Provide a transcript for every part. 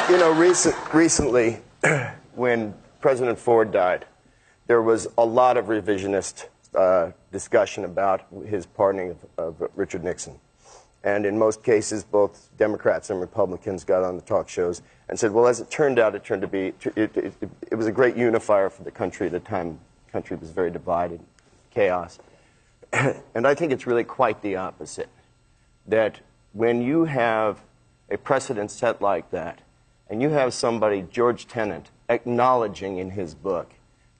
You know, recently, when President Ford died, there was a lot of revisionist discussion about his pardoning of Richard Nixon. And in most cases, both Democrats and Republicans got on the talk shows and said, well, as it turned out, it was a great unifier for the country at a time. The country was very divided, chaos. And I think it's really quite the opposite. That when you have a precedent set like that, and you have somebody, George Tenet, acknowledging in his book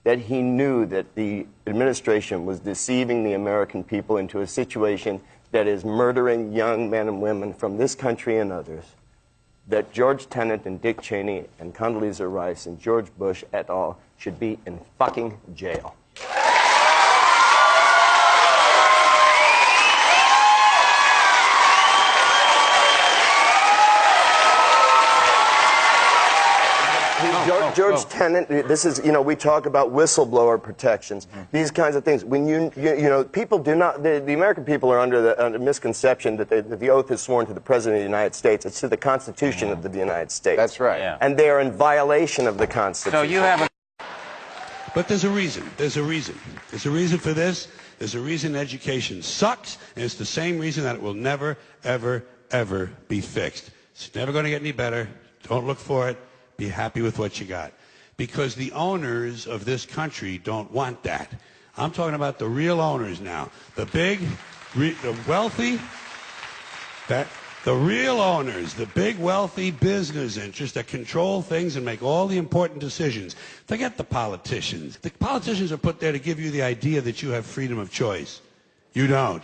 that he knew that the administration was deceiving the American people into a situation that is murdering young men and women from this country and others, that George Tenet and Dick Cheney and Condoleezza Rice and George Bush et al. Should be in fucking jail. George Tenet, this is, you know, we talk about whistleblower protections, these kinds of things. When you know, people do not, the American people are under the misconception that the oath is sworn to the President of the United States. It's to the Constitution of the United States. That's right. Yeah. And they are in violation of the Constitution. So you have a... But there's a reason. There's a reason. There's a reason for this. There's a reason education sucks, and it's the same reason that it will never, ever, ever be fixed. It's never going to get any better. Don't look for it. Be happy with what you got. Because the owners of this country don't want that. I'm talking about the real owners now. The big, the wealthy, the real owners, the big wealthy business interests that control things and make all the important decisions. Forget the politicians. The politicians are put there to give you the idea that you have freedom of choice. You don't.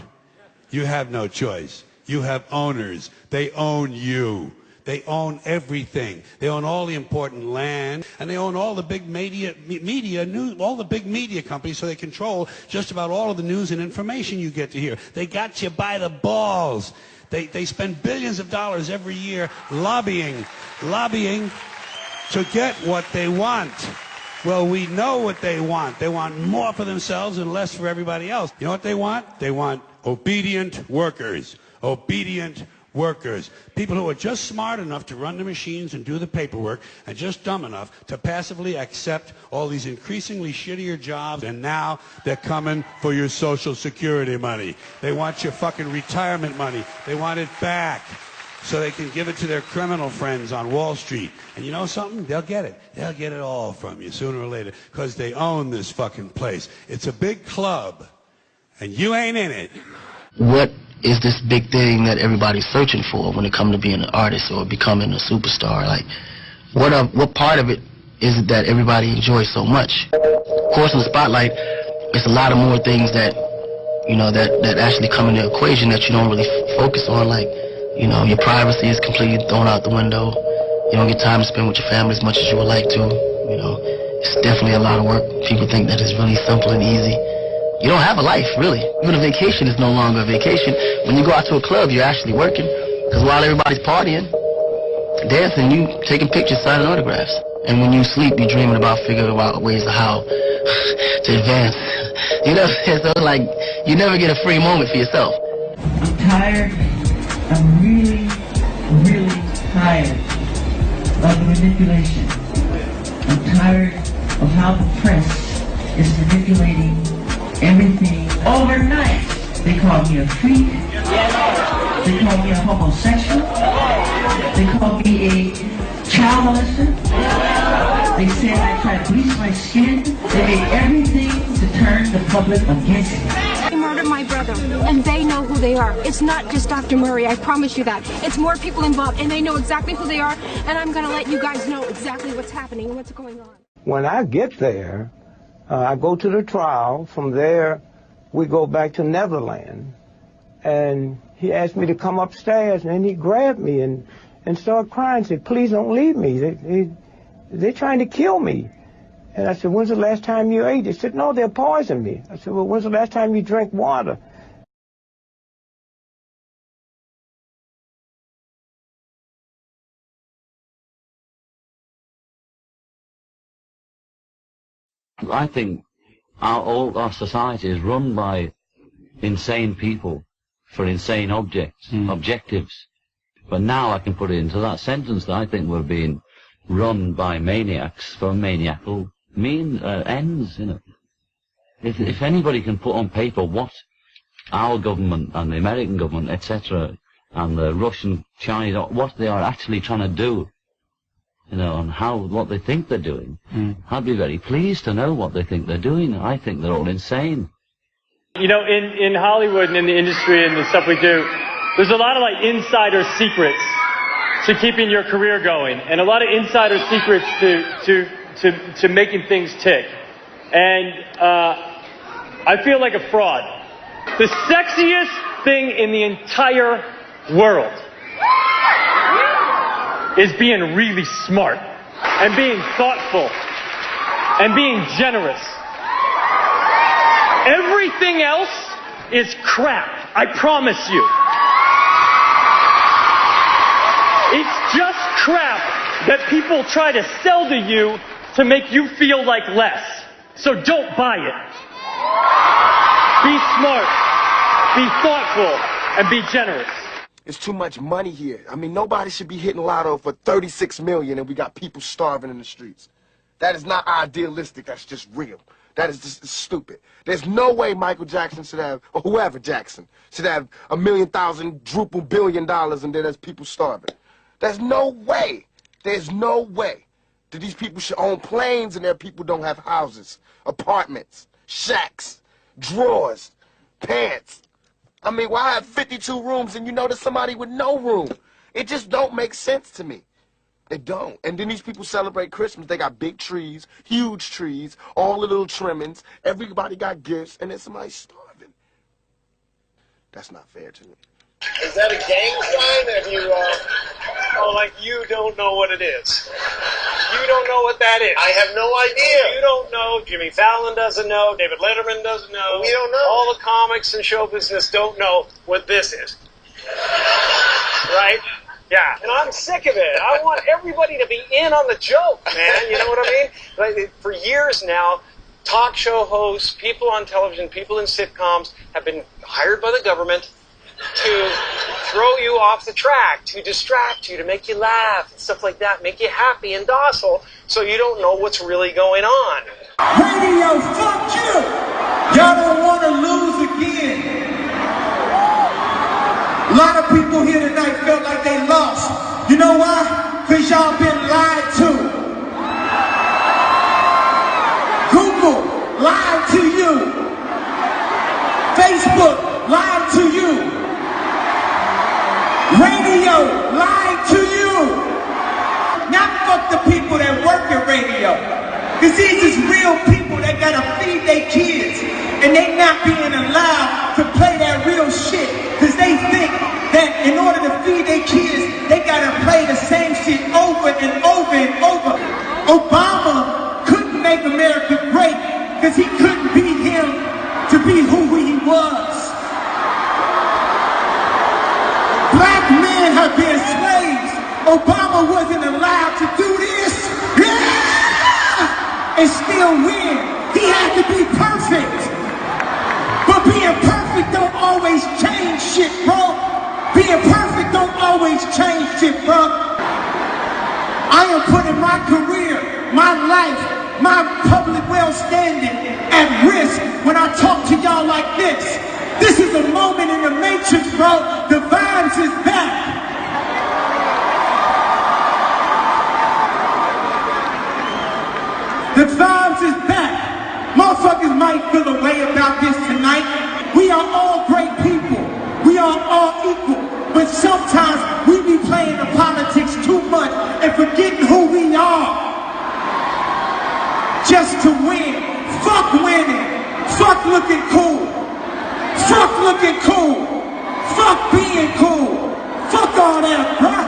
You have no choice. You have owners. They own you. They own everything. They own all the important land, and they own all the big all the big media companies, so they control just about all of the news and information you get to hear. They got you by the balls. They spend billions of dollars every year lobbying to get what they want. Well, we know what they want. They want more for themselves and less for everybody else. You know what they want? They want obedient workers. Obedient workers, people who are just smart enough to run the machines and do the paperwork, and just dumb enough to passively accept all these increasingly shittier jobs, and now they're coming for your Social Security money. They want your fucking retirement money. They want it back so they can give it to their criminal friends on Wall Street. And you know something? They'll get it. They'll get it all from you sooner or later, because they own this fucking place. It's a big club, and you ain't in it. What is this big thing that everybody's searching for when it comes to being an artist or becoming a superstar? Like, what part of it is it that everybody enjoys so much? Of course, in the spotlight, it's a lot of more things that, you know, that actually come in the equation that you don't really focus on. Like, you know, your privacy is completely thrown out the window. You don't get time to spend with your family as much as you would like to. You know, it's definitely a lot of work. People think that it's really simple and easy. You don't have a life, really. Even a vacation is no longer a vacation. When you go out to a club, you're actually working. Because while everybody's partying, dancing, you taking pictures, signing autographs. And when you sleep, you're dreaming about figuring out ways of how to advance. You know, so like, you never get a free moment for yourself. I'm tired. I'm really, really tired of the manipulation. I'm tired of how the press is manipulating everything overnight. They call me a freak. They call me a homosexual. They call me a child molester. They said I try to bleach my skin. They made everything to turn the public against me. They murdered my brother, and they know who they are. It's not just Dr. Murray, I promise you that. It's more people involved, and they know exactly who they are, and I'm going to let you guys know exactly what's happening and what's going on. When I get there, I go to the trial. From there, we go back to Neverland. And he asked me to come upstairs, and then he grabbed me and started crying and said, please don't leave me. They're trying to kill me. And I said, when's the last time you ate? They said, no, they'll poison me. I said, well, when's the last time you drank water? I think all our society is run by insane people for insane objectives. But now I can put it into that sentence that I think we're being run by maniacs for maniacal ends, you know. If anybody can put on paper what our government and the American government, etc., and the Russian, Chinese, what they are actually trying to do, you know, and what they think they're doing, I'd be very pleased to know what they think they're doing. I think they're all insane. You know, in Hollywood and in the industry and the stuff we do, there's a lot of like insider secrets to keeping your career going, and a lot of insider secrets to making things tick. And I feel like a fraud. The sexiest thing in the entire world is being really smart and being thoughtful and being generous. Everything else is crap, I promise you. It's just crap that people try to sell to you to make you feel like less. So don't buy it. Be smart, be thoughtful, and be generous. It's too much money here. I mean, nobody should be hitting lotto for $36 million and we got people starving in the streets. That is not idealistic, that's just real. That is just stupid. There's no way Michael Jackson should have, or whoever Jackson, should have $1 million, $1 billion, and then there's people starving. There's no way. There's no way that these people should own planes and their people don't have houses, apartments, shacks, drawers, pants. I mean, why have 52 rooms and you know there's somebody with no room? It just don't make sense to me. It don't. And then these people celebrate Christmas. They got big trees, huge trees, all the little trimmings. Everybody got gifts, and then somebody's starving. That's not fair to me. Is that a gang sign? Have you, oh, like you don't know what it is. You don't know what that is. I have no idea. You don't know. Jimmy Fallon doesn't know. David Letterman doesn't know. We don't know. All the comics and show business don't know what this is. Right? Yeah. And I'm sick of it. I want everybody to be in on the joke, man. You know what I mean? Like, for years now, talk show hosts, people on television, people in sitcoms have been hired by the government to throw you off the track, to distract you, to make you laugh and stuff like that, make you happy and docile so you don't know what's really going on. Radio, fuck you! Y'all don't want to lose again. A lot of people here tonight felt like they lost. You know why? Because y'all been lied to. Google lied to you. Facebook lied to you. Radio lied to you. Now fuck the people that work at radio. Because these is real people that gotta feed their kids. And they not being allowed to play that real shit. Because they think that in order to feed their kids, they gotta play the same shit over and over and over. Obama couldn't make America great because he couldn't be him to be who he was. Black men have been slaves. Obama wasn't allowed to do this. Yeah! And still win. He had to be perfect. But being perfect don't always change shit, bro. Being perfect don't always change shit, bro. I am putting my career, my life, my public well-standing at risk when I talk to y'all like this. This is a moment in the matrix, bro. The vibes is back. The vibes is back. Motherfuckers might feel a way about this tonight. We are all great people. We are all equal. But sometimes we be playing the politics too much and forgetting who we are. Just to win. Fuck winning. Fuck looking cool. Fuck looking cool. Fuck being cool. Fuck all that, bruh.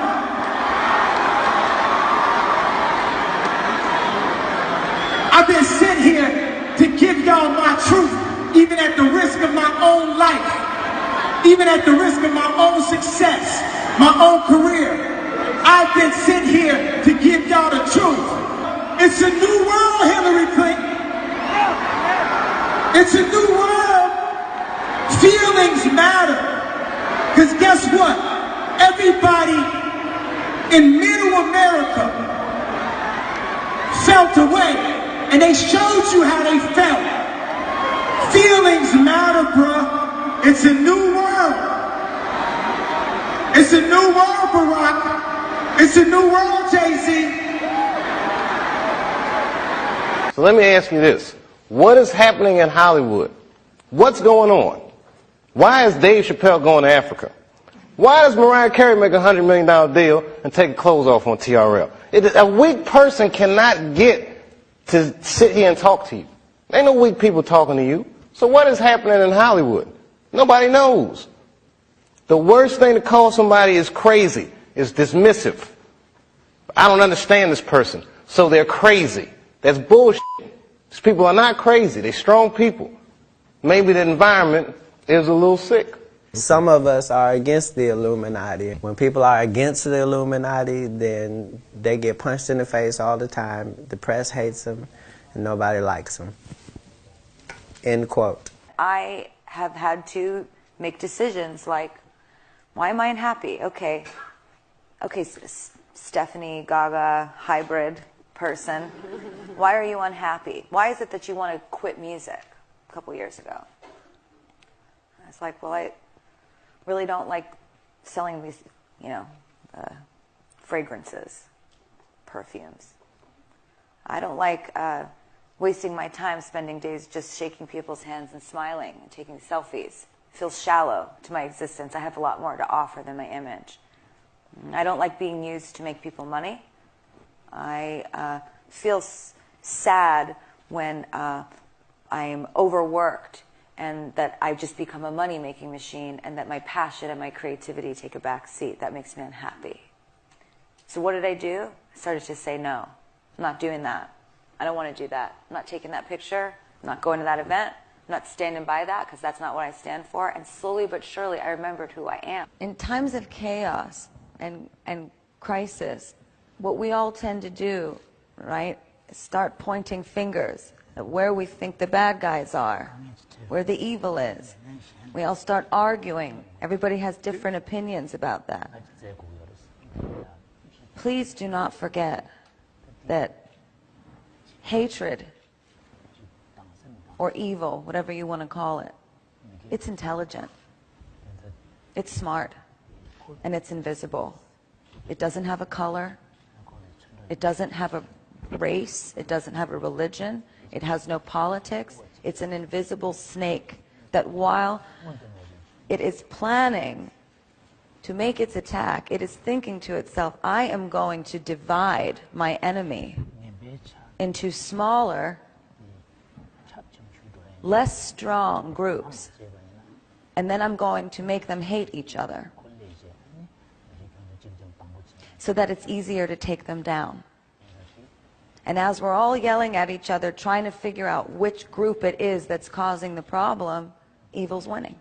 I've been sent here to give y'all my truth, even at the risk of my own life, even at the risk of my own success, my own career. I've been sent here to give y'all the truth. It's a new world, Hillary Clinton. It's a new world. Feelings matter. Because guess what? Every everybody in middle America felt away, and they showed you how they felt. Feelings matter, bruh. It's a new world. It's a new world, Barack. It's a new world, Jay-Z. So let me ask you this. What is happening in Hollywood? What's going on? Why is Dave Chappelle going to Africa? Why does Mariah Carey make a $100 million deal and take her clothes off on TRL? A weak person cannot get to sit here and talk to you. Ain't no weak people talking to you. So what is happening in Hollywood? Nobody knows. The worst thing to call somebody is crazy, is dismissive. I don't understand this person, so they're crazy. That's bullshit. These people are not crazy. They're strong people. Maybe the environment is a little sick. Some of us are against the Illuminati. When people are against the Illuminati, then they get punched in the face all the time. The press hates them, and nobody likes them. End quote. I have had to make decisions like, why am I unhappy? Okay, Stephanie Gaga hybrid person, why are you unhappy? Why is it that you want to quit music a couple years ago? I was like, well, I really don't like selling these, fragrances, perfumes. I don't like wasting my time spending days just shaking people's hands and smiling and taking selfies. It feels shallow to my existence. I have a lot more to offer than my image. I don't like being used to make people money. I feel sad when I am overworked and that I've just become a money-making machine and that my passion and my creativity take a back seat. That makes me unhappy. So what did I do? I started to say, no, I'm not doing that. I don't want to do that. I'm not taking that picture. I'm not going to that event. I'm not standing by that because that's not what I stand for. And slowly but surely, I remembered who I am. In times of chaos and crisis, what we all tend to do, right, is start pointing fingers at where we think the bad guys are, where the evil is. We all start arguing. Everybody has different opinions about that. Please do not forget that hatred or evil, whatever you want to call it, it's intelligent, it's smart, and it's invisible. It doesn't have a color. It doesn't have a race. It doesn't have a religion. It has no politics. It's an invisible snake that while it is planning to make its attack, it is thinking to itself, I am going to divide my enemy into smaller, less strong groups, and then I'm going to make them hate each other so that it's easier to take them down. And as we're all yelling at each other, trying to figure out which group it is that's causing the problem, evil's winning.